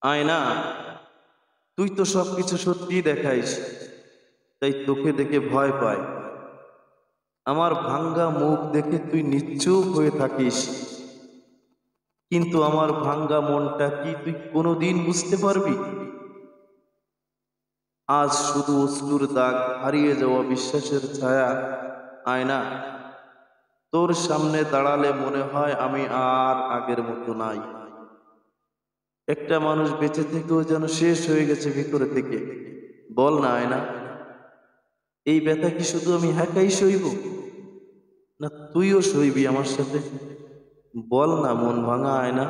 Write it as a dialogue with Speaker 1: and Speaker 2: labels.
Speaker 1: আয়না, তুই তো সবকিছু সত্যি দেখাইস, তাই তোকে দেখে ভয় পায়। আমার ভাঙ্গা মুখ দেখে তুই নিশ্চুপ হয়ে থাকিস, কিন্তু আমার ভাঙ্গা মনটা কি তুই কোনোদিন বুঝতে পারবি? আজ শুধু অশ্রুর দাগ, হারিয়ে যাওয়া বিশ্বাসের ছায়া। আয়না, তোর সামনে দাঁড়ালে মনে হয় আমি আর আগের মতো নাই। একটা মানুষ বেঁচে থেকেও যেন শেষ হয়ে গেছে ভিতরে থেকে। বল না আয়না, এই ব্যথা কি শুধু আমি একাই সইব, না তুইও সইবি আমার সাথে? বল না মন ভাঙা আয়না।